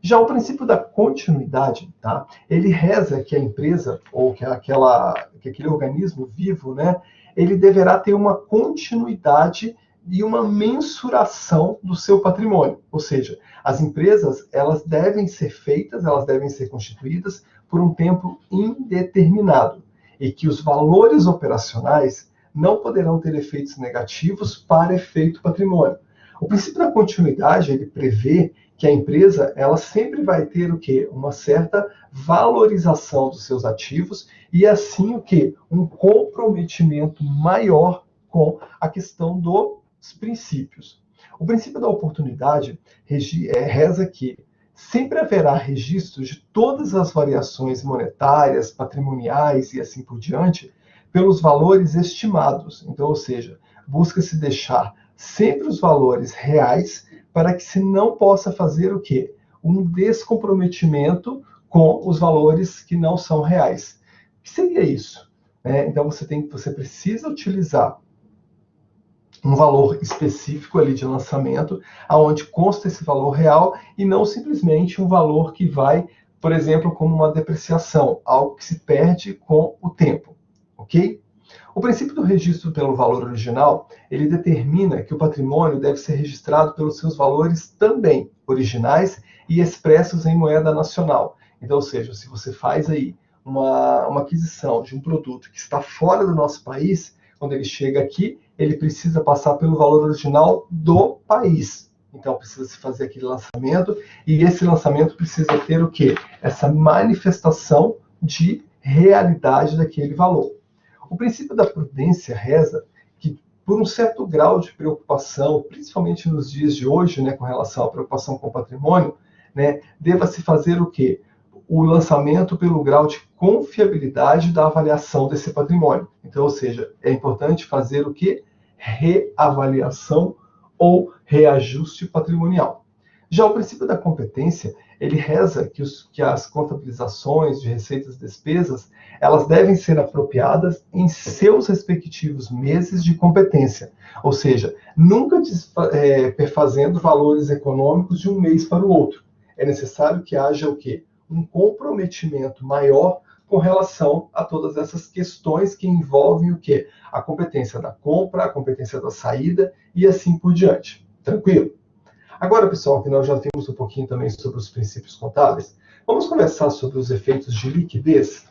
Já o princípio da continuidade, tá? Ele reza que a empresa, ou que aquele organismo vivo, né, ele deverá ter uma continuidade e uma mensuração do seu patrimônio. Ou seja, as empresas elas devem ser feitas, elas devem ser constituídas por um tempo indeterminado e que os valores operacionais não poderão ter efeitos negativos para efeito patrimônio. O princípio da continuidade ele prevê que a empresa ela sempre vai ter o quê? Uma certa valorização dos seus ativos e assim o quê? Um comprometimento maior com a questão dos princípios. O princípio da oportunidade reza que sempre haverá registros de todas as variações monetárias, patrimoniais e assim por diante, pelos valores estimados. Então, ou seja, busca-se deixar sempre os valores reais para que se não possa fazer o quê? Um descomprometimento com os valores que não são reais. O que seria isso? Então você precisa utilizar um valor específico ali de lançamento, aonde consta esse valor real e não simplesmente um valor que vai, por exemplo, como uma depreciação, algo que se perde com o tempo, ok? O princípio do registro pelo valor original, ele determina que o patrimônio deve ser registrado pelos seus valores também originais e expressos em moeda nacional. Então, ou seja, se você faz aí uma aquisição de um produto que está fora do nosso país, quando ele chega aqui, ele precisa passar pelo valor original do país. Então, precisa se fazer aquele lançamento, e esse lançamento precisa ter o quê? Essa manifestação de realidade daquele valor. O princípio da prudência reza que, por um certo grau de preocupação, principalmente nos dias de hoje, né, com relação à preocupação com o patrimônio, né, deva-se fazer o quê? O lançamento pelo grau de confiabilidade da avaliação desse patrimônio. Então, ou seja, é importante fazer o quê? Reavaliação ou reajuste patrimonial. Já o princípio da competência, ele reza que as contabilizações de receitas e despesas, elas devem ser apropriadas em seus respectivos meses de competência, ou seja, nunca perfazendo valores econômicos de um mês para o outro. É necessário que haja o quê? Um comprometimento maior com relação a todas essas questões que envolvem o quê? A competência da compra, a competência da saída e assim por diante. Tranquilo? Agora, pessoal, que nós já vimos um pouquinho também sobre os princípios contábeis, vamos conversar sobre os efeitos de liquidez.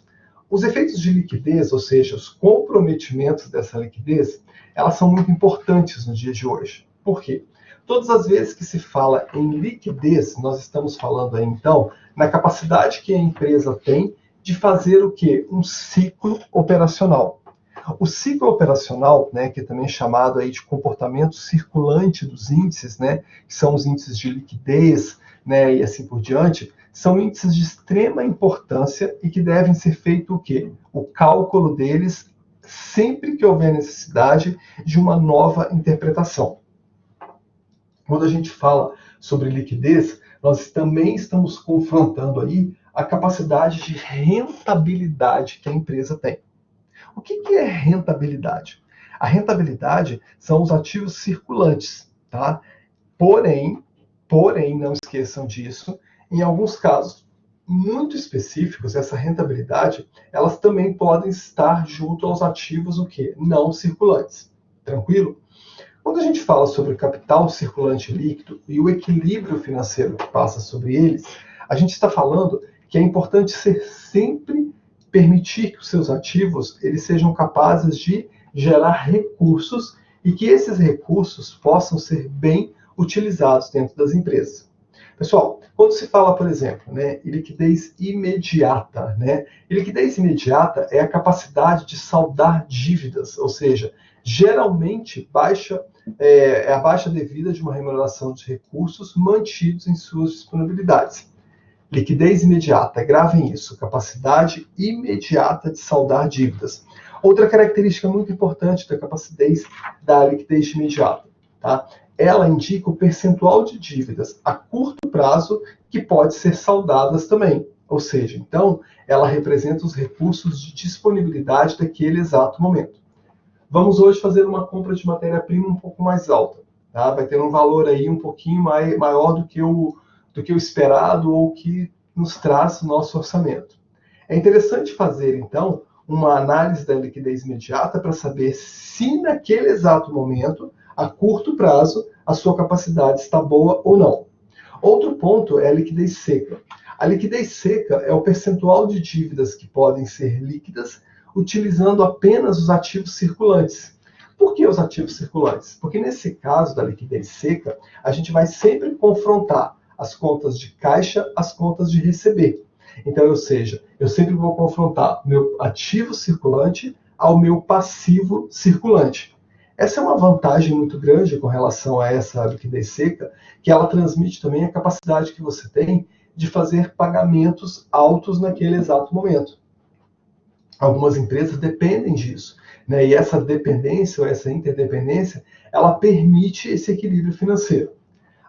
Os efeitos de liquidez, ou seja, os comprometimentos dessa liquidez, elas são muito importantes no dia de hoje. Por quê? Todas as vezes que se fala em liquidez, nós estamos falando aí, então, na capacidade que a empresa tem de fazer o quê? Um ciclo operacional. O ciclo operacional, né, que é também chamado aí de comportamento circulante dos índices, né, que são os índices de liquidez, né, e assim por diante, são índices de extrema importância e que devem ser feito o quê? O cálculo deles sempre que houver necessidade de uma nova interpretação. Quando a gente fala sobre liquidez, nós também estamos confrontando aí a capacidade de rentabilidade que a empresa tem. O que é rentabilidade? A rentabilidade são os ativos circulantes, tá? Porém, não esqueçam disso, em alguns casos muito específicos, essa rentabilidade, elas também podem estar junto aos ativos o quê? Não circulantes. Tranquilo? Quando a gente fala sobre capital circulante líquido e o equilíbrio financeiro que passa sobre eles, a gente está falando que é importante ser sempre permitir que os seus ativos eles sejam capazes de gerar recursos e que esses recursos possam ser bem utilizados dentro das empresas. Pessoal, quando se fala, por exemplo, né, em liquidez imediata, né, liquidez imediata é a capacidade de saldar dívidas, ou seja, geralmente é a baixa devida de uma remuneração de recursos mantidos em suas disponibilidades. Liquidez imediata, gravem isso, capacidade imediata de saldar dívidas. Outra característica muito importante da liquidez imediata, tá? Ela indica o percentual de dívidas a curto prazo que pode ser saldadas também. Ou seja, então, ela representa os recursos de disponibilidade daquele exato momento. Vamos hoje fazer uma compra de matéria-prima um pouco mais alta, tá? Vai ter um valor aí um pouquinho maior do que o esperado ou que nos traz o nosso orçamento. É interessante fazer, então, uma análise da liquidez imediata para saber se naquele exato momento, a curto prazo, a sua capacidade está boa ou não. Outro ponto é a liquidez seca. A liquidez seca é o percentual de dívidas que podem ser líquidas utilizando apenas os ativos circulantes. Por que os ativos circulantes? Porque nesse caso da liquidez seca, a gente vai sempre confrontar as contas de caixa às contas de receber. Então, ou seja, eu sempre vou confrontar meu ativo circulante ao meu passivo circulante. Essa é uma vantagem muito grande com relação a essa liquidez seca, que ela transmite também a capacidade que você tem de fazer pagamentos altos naquele exato momento. Algumas empresas dependem disso, né? E essa dependência ou essa interdependência, ela permite esse equilíbrio financeiro.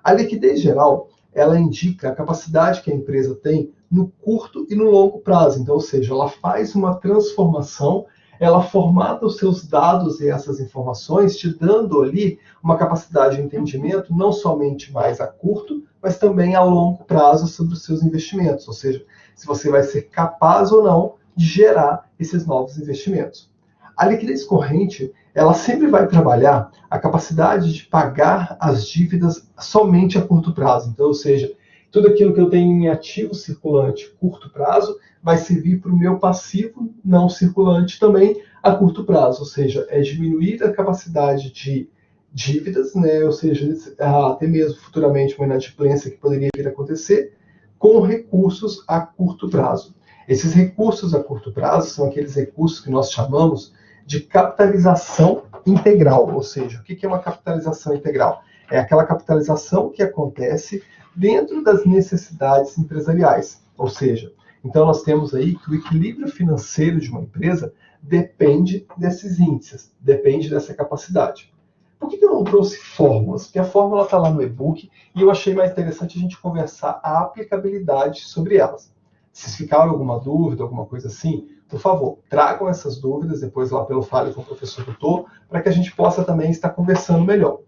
A liquidez geral, ela indica a capacidade que a empresa tem no curto e no longo prazo. Então, ou seja, ela faz uma transformação, ela formata os seus dados e essas informações, te dando ali uma capacidade de entendimento não somente mais a curto, mas também a longo prazo sobre os seus investimentos. Ou seja, se você vai ser capaz ou não de gerar esses novos investimentos. A liquidez corrente, ela sempre vai trabalhar a capacidade de pagar as dívidas somente a curto prazo. Então, ou seja, tudo aquilo que eu tenho em ativo circulante curto prazo vai servir para o meu passivo não circulante também a curto prazo. Ou seja, é diminuir a capacidade de dívidas, né? Ou seja, até mesmo futuramente uma inadimplência que poderia vir a acontecer, com recursos a curto prazo. Esses recursos a curto prazo são aqueles recursos que nós chamamos de capitalização integral. Ou seja, o que é uma capitalização integral? É aquela capitalização que acontece dentro das necessidades empresariais. Ou seja, então nós temos aí que o equilíbrio financeiro de uma empresa depende desses índices, depende dessa capacidade. Por que eu não trouxe fórmulas? Porque a fórmula está lá no e-book e eu achei mais interessante a gente conversar a aplicabilidade sobre elas. Se ficar alguma dúvida, alguma coisa assim, por favor, tragam essas dúvidas depois lá pelo Fale com o Professor Tutor, para que a gente possa também estar conversando melhor.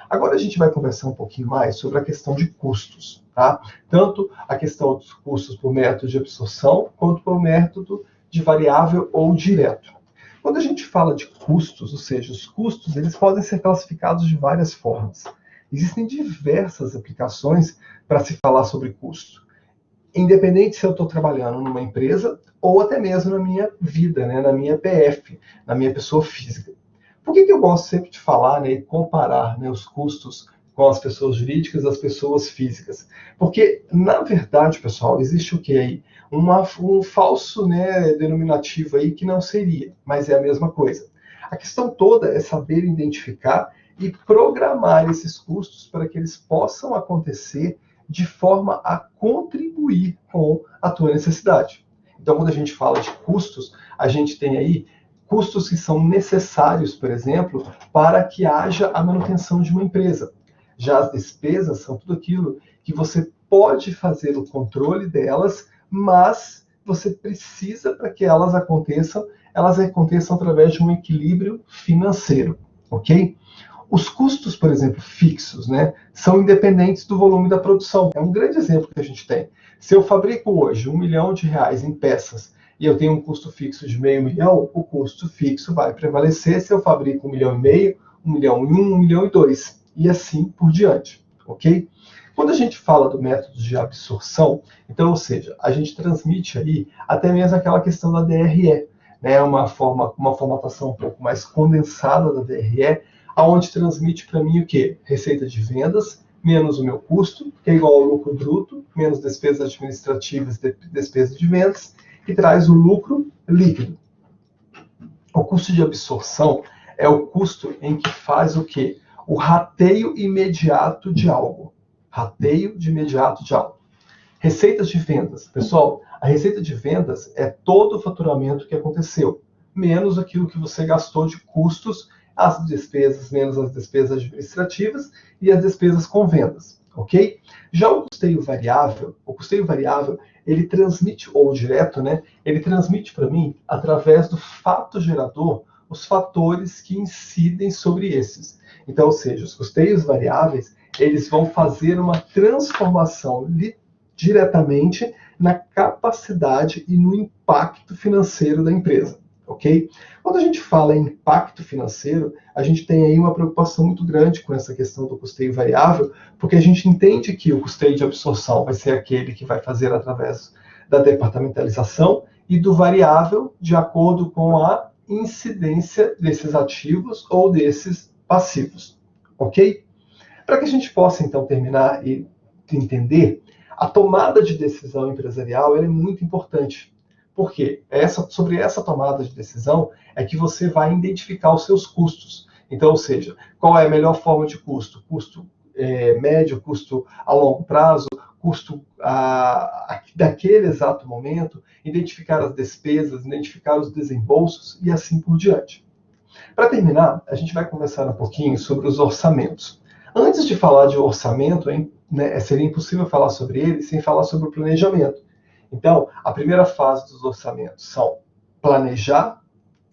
Agora a gente vai conversar um pouquinho mais sobre a questão de custos, tá? Tanto a questão dos custos por método de absorção, quanto por método de variável ou direto. Quando a gente fala de custos, ou seja, os custos, eles podem ser classificados de várias formas. Existem diversas aplicações para se falar sobre custo. Independente se eu estou trabalhando numa empresa ou até mesmo na minha vida, né, na minha PF, na minha pessoa física. Por que eu gosto sempre de falar, né, e comparar, né, os custos com as pessoas jurídicas e as pessoas físicas? Porque, na verdade, pessoal, existe o que aí? Um falso, né, denominativo aí que não seria, mas é a mesma coisa. A questão toda é saber identificar e programar esses custos para que eles possam acontecer de forma a contribuir com a tua necessidade. Então, quando a gente fala de custos, a gente tem aí custos que são necessários, por exemplo, para que haja a manutenção de uma empresa. Já as despesas são tudo aquilo que você pode fazer o controle delas, mas você precisa para que elas aconteçam através de um equilíbrio financeiro, ok? Os custos, por exemplo, fixos, né, são independentes do volume da produção. É um grande exemplo que a gente tem. Se eu fabrico hoje R$1 milhão em peças e eu tenho um custo fixo de R$500 mil, o custo fixo vai prevalecer se eu fabrico R$1,5 milhão, R$1 milhão e R$1 milhão e R$2, e assim por diante, ok? Quando a gente fala do método de absorção, então, ou seja, a gente transmite aí até mesmo aquela questão da DRE, né, uma formatação um pouco mais condensada da DRE, aonde transmite para mim o quê? Receita de vendas, menos o meu custo, que é igual ao lucro bruto, menos despesas administrativas e despesas de vendas, que traz o lucro líquido. O custo de absorção é o custo em que faz o quê? O rateio imediato de algo. Rateio de imediato de algo. Receitas de vendas. Pessoal, a receita de vendas é todo o faturamento que aconteceu, menos aquilo que você gastou de custos, as despesas menos as despesas administrativas e as despesas com vendas, ok? Já o custeio variável, ele transmite, ou direto, né? Ele transmite para mim, através do fato gerador, os fatores que incidem sobre esses. Então, ou seja, os custeios variáveis, eles vão fazer uma transformação diretamente na capacidade e no impacto financeiro da empresa. Ok? Quando a gente fala em impacto financeiro, a gente tem aí uma preocupação muito grande com essa questão do custeio variável, porque a gente entende que o custeio de absorção vai ser aquele que vai fazer através da departamentalização e do variável de acordo com a incidência desses ativos ou desses passivos. Ok? Para que a gente possa, então, terminar e entender, a tomada de decisão empresarial ela é muito importante. Por quê? Sobre essa tomada de decisão é que você vai identificar os seus custos. Então, ou seja, qual é a melhor forma de custo? Custo médio, custo a longo prazo, custo daquele exato momento, identificar as despesas, identificar os desembolsos e assim por diante. Para terminar, a gente vai conversar um pouquinho sobre os orçamentos. Antes de falar de orçamento, seria impossível falar sobre ele sem falar sobre o planejamento. Então, a primeira fase dos orçamentos são planejar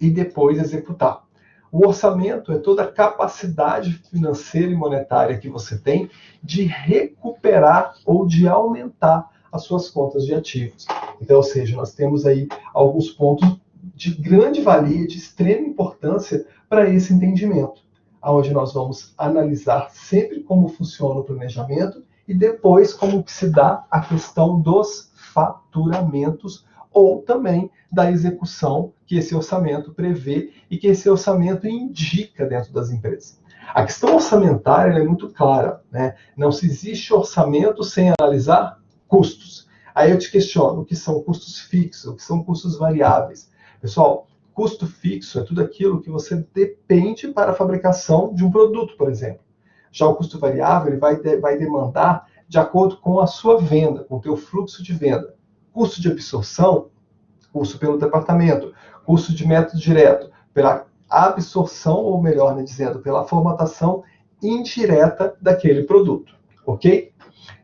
e depois executar. O orçamento é toda a capacidade financeira e monetária que você tem de recuperar ou de aumentar as suas contas de ativos. Então, ou seja, nós temos aí alguns pontos de grande valia, de extrema importância para esse entendimento, onde nós vamos analisar sempre como funciona o planejamento e depois como que se dá a questão dos faturamentos ou também da execução que esse orçamento prevê e que esse orçamento indica dentro das empresas. A questão orçamentária é muito clara, né? Não se existe orçamento sem analisar custos. Aí eu te questiono, o que são custos fixos, o que são custos variáveis? Pessoal, custo fixo é tudo aquilo que você depende para a fabricação de um produto, por exemplo. Já o custo variável ele vai demandar de acordo com a sua venda, com o teu fluxo de venda. Custo de absorção, custo pelo departamento, custo de método direto, pela absorção, ou melhor, né, dizendo, pela formatação indireta daquele produto, ok?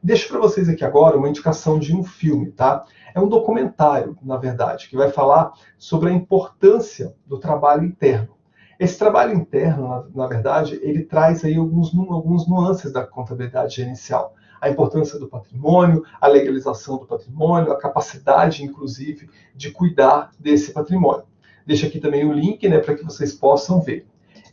Deixo para vocês aqui agora uma indicação de um filme, tá? É um documentário, na verdade, que vai falar sobre a importância do trabalho interno. Esse trabalho interno, na verdade, ele traz aí alguns nuances da contabilidade gerencial. A importância do patrimônio, a legalização do patrimônio, a capacidade, inclusive, de cuidar desse patrimônio. Deixo aqui também o link, né, para que vocês possam ver.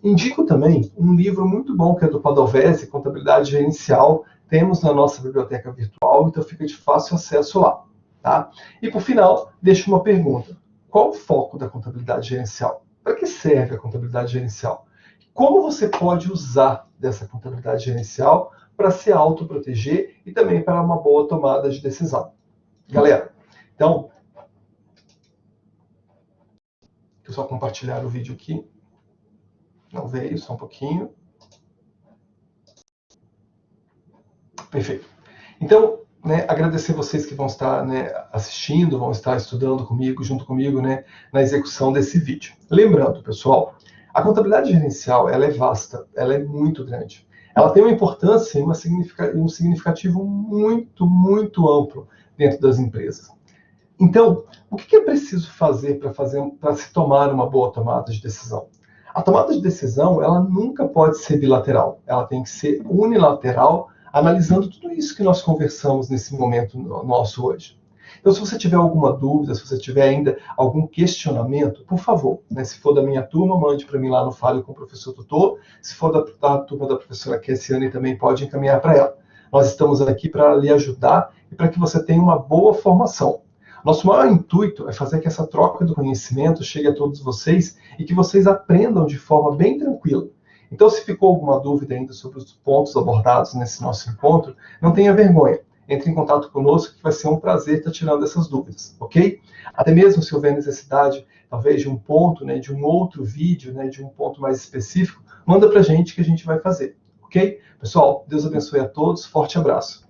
Indico também um livro muito bom, que é do Padovese, Contabilidade Gerencial. Temos na nossa biblioteca virtual, então fica de fácil acesso lá. Tá? E, por final, deixo uma pergunta. Qual o foco da contabilidade gerencial? Para que serve a contabilidade gerencial? Como você pode usar dessa contabilidade gerencial para se autoproteger e também para uma boa tomada de decisão? Galera, então, deixa eu só compartilhar o vídeo aqui. Não veio, só um pouquinho. Perfeito. Então, né, agradecer vocês que vão estar, né, assistindo, vão estar estudando comigo, junto comigo, né, na execução desse vídeo. Lembrando, pessoal, a contabilidade gerencial ela é vasta, ela é muito grande. Ela tem uma importância e um significativo muito, muito amplo dentro das empresas. Então, o que é preciso fazer para se tomar uma boa tomada de decisão? A tomada de decisão ela nunca pode ser bilateral, ela tem que ser unilateral, analisando tudo isso que nós conversamos nesse momento nosso hoje. Então, se você tiver alguma dúvida, se você tiver ainda algum questionamento, por favor, né, se for da minha turma, mande para mim lá no Fale com o Professor Tutor. Se for da turma da professora Kessiane, também pode encaminhar para ela. Nós estamos aqui para lhe ajudar e para que você tenha uma boa formação. Nosso maior intuito é fazer que essa troca do conhecimento chegue a todos vocês e que vocês aprendam de forma bem tranquila. Então, se ficou alguma dúvida ainda sobre os pontos abordados nesse nosso encontro, não tenha vergonha. Entre em contato conosco que vai ser um prazer estar tirando essas dúvidas, ok? Até mesmo se houver necessidade, talvez, de um ponto, né, de um outro vídeo, né, de um ponto mais específico, manda para a gente que a gente vai fazer, ok? Pessoal, Deus abençoe a todos, forte abraço.